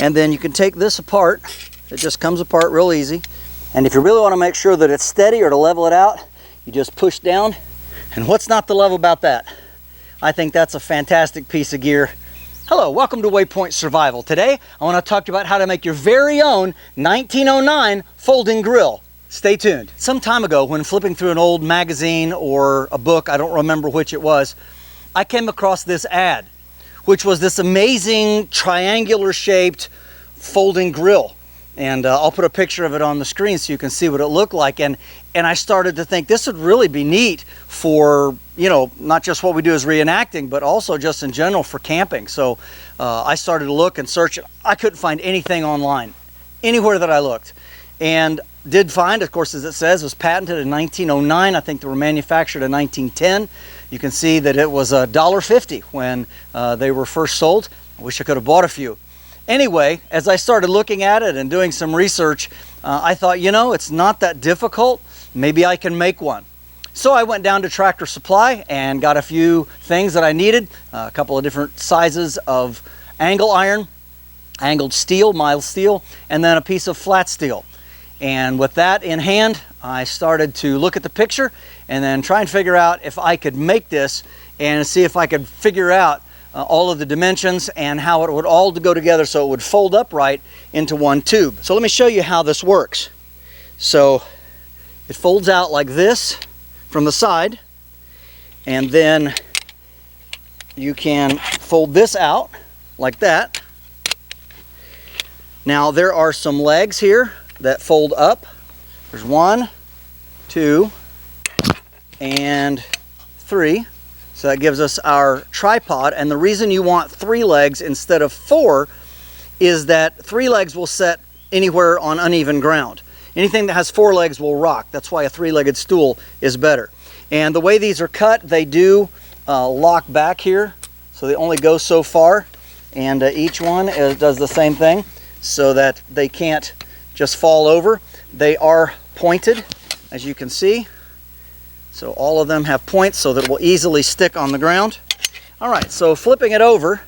And then you can take this apart. It just comes apart real easy. And if you really want to make sure that it's steady or to level it out, you just push down. And what's not to love about that? I think that's a fantastic piece of gear. Hello, welcome to WayPoint Survival. Today, I want to talk to you about how to make your very own 1909 folding grill. Stay tuned. Some time ago, when flipping through an old magazine or a book, I don't remember which it was, I came across this ad, which was this amazing triangular shaped folding grill. And I'll put a picture of it on the screen so you can see what it looked like. And I started to think this would really be neat for, you know, not just what we do as reenacting, but also just in general for camping. So I started to look and search. I couldn't find anything online, anywhere that I looked. And did find, of course, as it says, was patented in 1909. I think they were manufactured in 1910. You can see that it was $1.50 when they were first sold. I wish I could have bought a few. Anyway, as I started looking at it and doing some research, I thought, you know, it's not that difficult. Maybe I can make one. So I went down to Tractor Supply and got a few things that I needed, a couple of different sizes of angle iron, angled steel, mild steel, and then a piece of flat steel. And with that in hand, I started to look at the picture and then try and figure out if I could make this and see if I could figure out all of the dimensions and how it would all go together so it would fold upright into one tube. So let me show you how this works. So it folds out like this from the side, and then you can fold this out like that. Now there are some legs here that fold up. There's 1, 2, and 3. So that gives us our tripod, and the reason you want 3 legs instead of 4 is that 3 legs will set anywhere on uneven ground. Anything that has 4 legs will rock. That's why a 3-legged stool is better. And the way these are cut, they do lock back here, so they only go so far, and each one does the same thing so that they can't just fall over. They are pointed, as you can see. So all of them have points so that it will easily stick on the ground. All right, so flipping it over,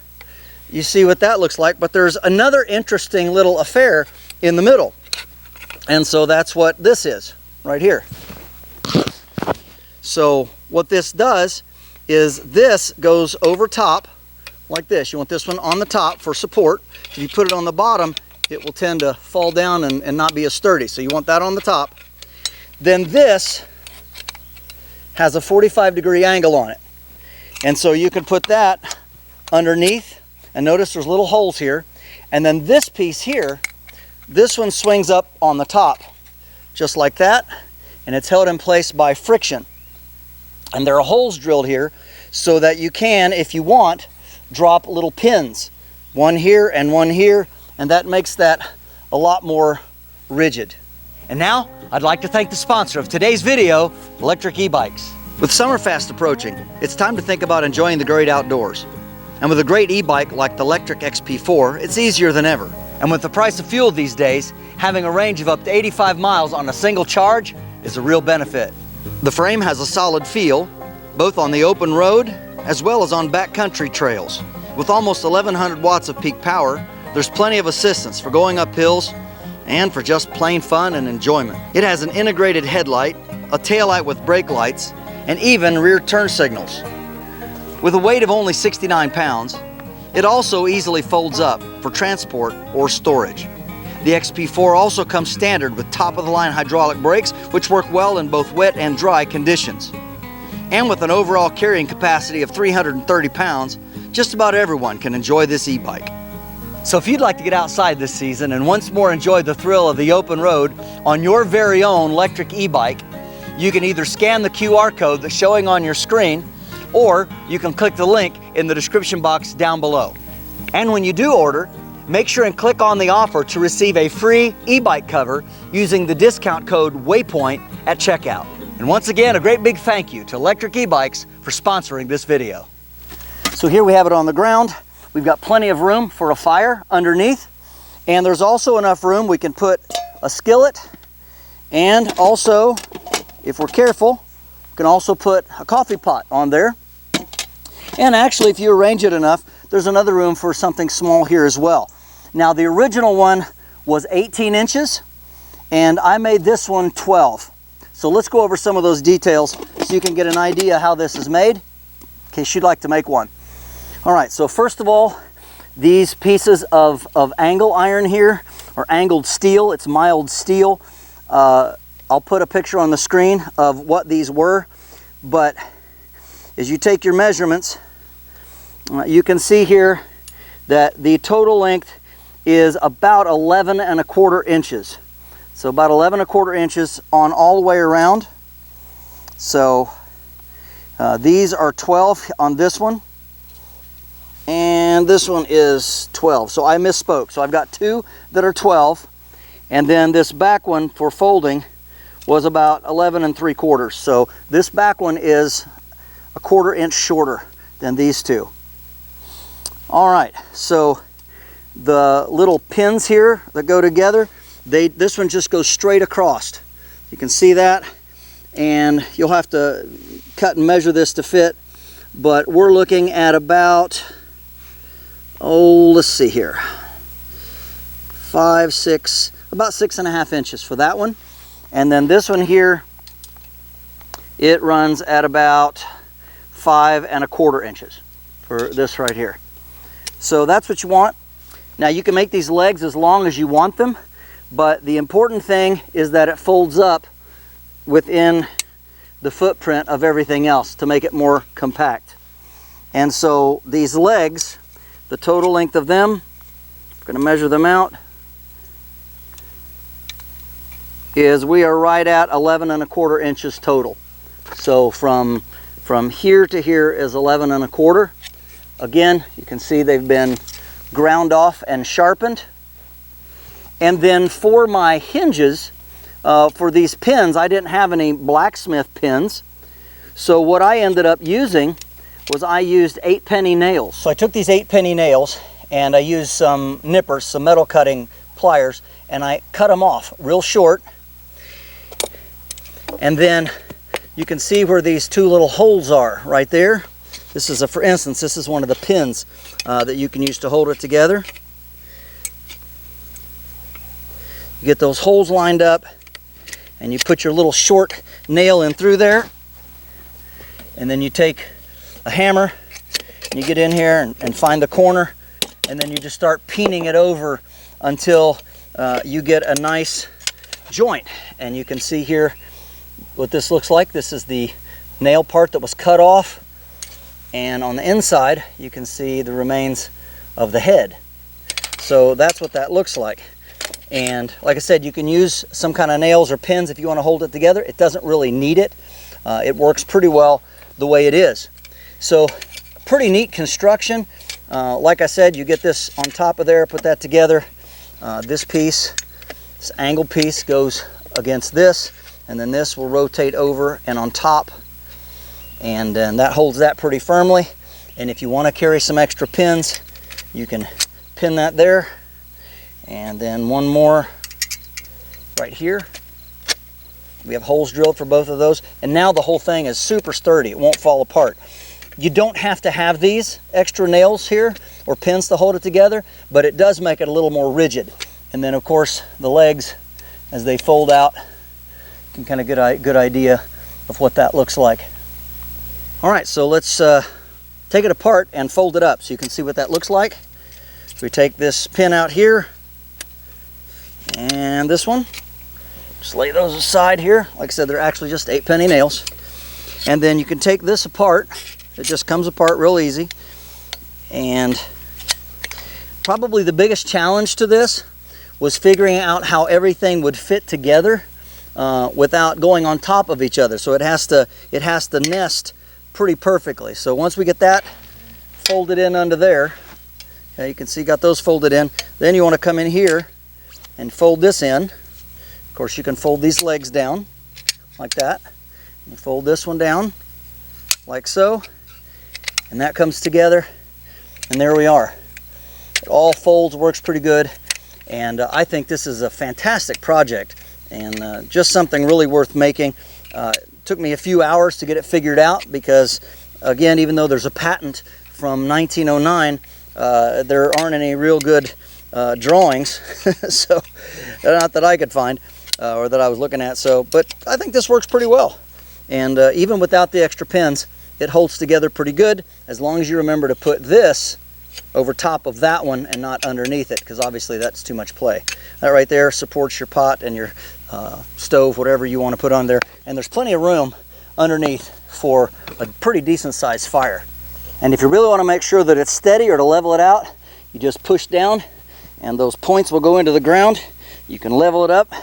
you see what that looks like, but there's another interesting little affair in the middle. And so that's what this is, right here. So what this does is this goes over top like this. You want this one on the top for support. If you put it on the bottom, it will tend to fall down and not be as sturdy. So you want that on the top. Then this has a 45-degree angle on it. And so you can put that underneath, and notice there's little holes here. And then this piece here, this one swings up on the top, just like that, and it's held in place by friction. And there are holes drilled here so that you can, if you want, drop little pins, one here and one here, and that makes that a lot more rigid. And now, I'd like to thank the sponsor of today's video, Electric E-Bikes. With summer fast approaching, it's time to think about enjoying the great outdoors. And with a great e-bike like the Electric XP4, it's easier than ever. And with the price of fuel these days, having a range of up to 85 miles on a single charge is a real benefit. The frame has a solid feel, both on the open road as well as on backcountry trails. With almost 1100 watts of peak power, there's plenty of assistance for going up hills and for just plain fun and enjoyment. It has an integrated headlight, a taillight with brake lights, and even rear turn signals. With a weight of only 69 pounds, it also easily folds up for transport or storage. The XP4 also comes standard with top-of-the-line hydraulic brakes, which work well in both wet and dry conditions. And with an overall carrying capacity of 330 pounds, just about everyone can enjoy this e-bike. So if you'd like to get outside this season and once more enjoy the thrill of the open road on your very own electric e-bike, you can either scan the QR code that's showing on your screen, or you can click the link in the description box down below. And when you do order, make sure and click on the offer to receive a free e-bike cover using the discount code WayPoint at checkout. And once again, a great big thank you to Electric E-Bikes for sponsoring this video. So here we have it on the ground. We've got plenty of room for a fire underneath, and there's also enough room we can put a skillet, and also, if we're careful, we can also put a coffee pot on there. And actually, if you arrange it enough, there's another room for something small here as well. Now the original one was 18 inches and I made this one 12. So let's go over some of those details so you can get an idea how this is made in case you'd like to make one. All right, so first of all, these pieces of angle iron here are angled steel. It's mild steel. I'll put a picture on the screen of what these were, but as you take your measurements, you can see here that the total length is about 11 1/4 inches. So about 11 1/4 inches on all the way around. So these are 12 on this one, and this one is 12. So I misspoke. So I've got two that are 12, and then this back one for folding was about 11 3/4. So this back one is 1/4 inch shorter than these two. All right, so the little pins here that go together, this one just goes straight across. You can see that, and you'll have to cut and measure this to fit, but we're looking at about, let's see here, 5, 6, about 6.5 inches for that one. And then this one here, it runs at about 5 1/4 inches for this right here. So that's what you want. Now you can make these legs as long as you want them, but the important thing is that it folds up within the footprint of everything else to make it more compact. And so these legs, the total length of them, I'm going to measure them out, is we are right at 11 1/4 inches total. So from here to here is 11 1/4. Again, you can see they've been ground off and sharpened. And then for my hinges, for these pins, I didn't have any blacksmith pins. So what I ended up using was I used 8-penny nails. So I took these 8-penny nails and I used some nippers, some metal cutting pliers, and I cut them off real short. And then you can see where these two little holes are right there. This is for instance, this is one of the pins that you can use to hold it together. You get those holes lined up and you put your little short nail in through there, and then you take a hammer and you get in here and find the corner, and then you just start peening it over until you get a nice joint. And you can see here what this looks like. This is the nail part that was cut off, and on the inside you can see the remains of the head. So that's what that looks like. And like I said, you can use some kind of nails or pins if you want to hold it together. It doesn't really need it. It works pretty well the way it is. So pretty neat construction. Like I said, you get this on top of there, put that together. This piece, this angle piece, goes against this, and then this will rotate over and on top, and then that holds that pretty firmly. And if you want to carry some extra pins, you can pin that there, and then one more right here. We have holes drilled for both of those, and now the whole thing is super sturdy. It won't fall apart. You don't have to have these extra nails here or pins to hold it together, but it does make it a little more rigid. And then of course the legs, as they fold out, you can kind of get a good idea of what that looks like. All right, so let's take it apart and fold it up so you can see what that looks like. So we take this pin out here and this one. Just lay those aside here. Like I said, they're actually just 8-penny nails. And then you can take this apart. It just comes apart real easy. And probably the biggest challenge to this was figuring out how everything would fit together without going on top of each other. So it has to nest pretty perfectly. So once we get that folded in under there, you can see got those folded in. Then you want to come in here and fold this in. Of course, you can fold these legs down like that. You fold this one down like so, and that comes together, and there we are. It all folds, works pretty good, and I think this is a fantastic project and just something really worth making. It took me a few hours to get it figured out because, again, even though there's a patent from 1909, there aren't any real good drawings, so not that I could find or that I was looking at. So, but I think this works pretty well, and even without the extra pins, it holds together pretty good, as long as you remember to put this over top of that one and not underneath it, because obviously that's too much play. That right there supports your pot and your stove, whatever you want to put on there, and there's plenty of room underneath for a pretty decent sized fire. And if you really want to make sure that it's steady, or to level it out, you just push down and those points will go into the ground. You can level it up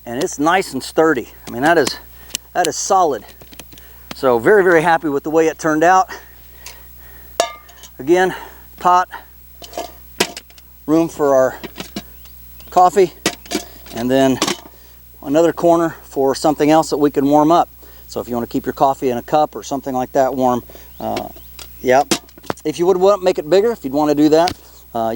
and it's nice and sturdy. I mean, that is solid. So very, very happy with the way it turned out. Again, pot, room for our coffee, and then another corner for something else that we can warm up. So if you want to keep your coffee in a cup or something like that warm, yeah. If you would want to make it bigger, if you'd want to do that,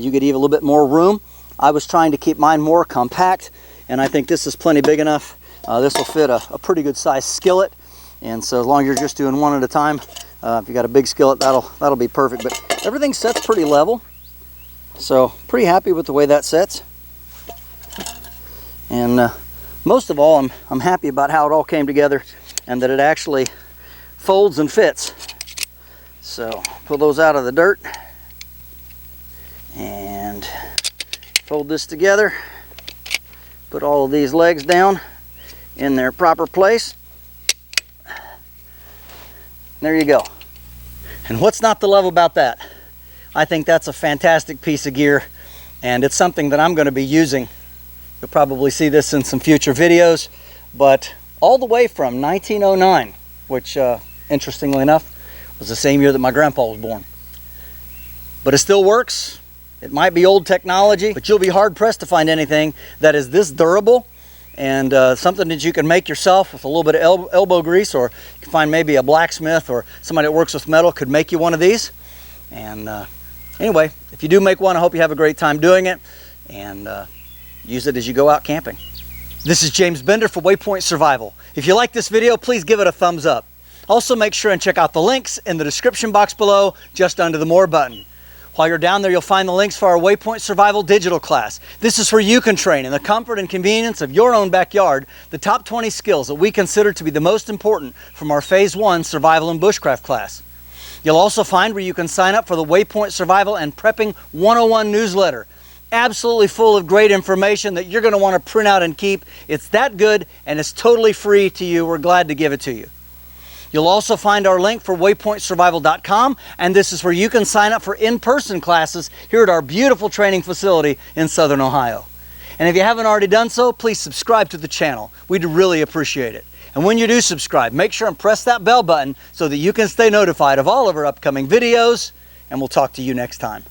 you could leave a little bit more room. I was trying to keep mine more compact, and I think this is plenty big enough. This will fit a pretty good sized skillet, and so as long as you're just doing one at a time, if you got a big skillet, that'll be perfect. But everything sets pretty level, so pretty happy with the way that sets. And most of all, I'm happy about how it all came together, and that it actually folds and fits. So pull those out of the dirt and fold this together. Put all of these legs down in their proper place. There you go. And what's not to love about that? I think that's a fantastic piece of gear, and it's something that I'm going to be using. You'll probably see this in some future videos, but all the way from 1909, which interestingly enough was the same year that my grandpa was born. But it still works. It might be old technology, but you'll be hard pressed to find anything that is this durable, and something that you can make yourself with a little bit of elbow grease, or you can find maybe a blacksmith or somebody that works with metal could make you one of these. And anyway, if you do make one, I hope you have a great time doing it, and use it as you go out camping. This is James Bender for WayPoint Survival. If you like this video, please give it a thumbs up. Also, make sure and check out the links in the description box below, just under the More button. While you're down there, you'll find the links for our WayPoint Survival digital class. This is where you can train in the comfort and convenience of your own backyard the top 20 skills that we consider to be the most important from our Phase 1 Survival and Bushcraft class. You'll also find where you can sign up for the WayPoint Survival and Prepping 101 newsletter. Absolutely full of great information that you're going to want to print out and keep. It's that good, and it's totally free to you. We're glad to give it to you. You'll also find our link for waypointsurvival.com, and this is where you can sign up for in-person classes here at our beautiful training facility in Southern Ohio. And if you haven't already done so, please subscribe to the channel. We'd really appreciate it. And when you do subscribe, make sure and press that bell button so that you can stay notified of all of our upcoming videos, and we'll talk to you next time.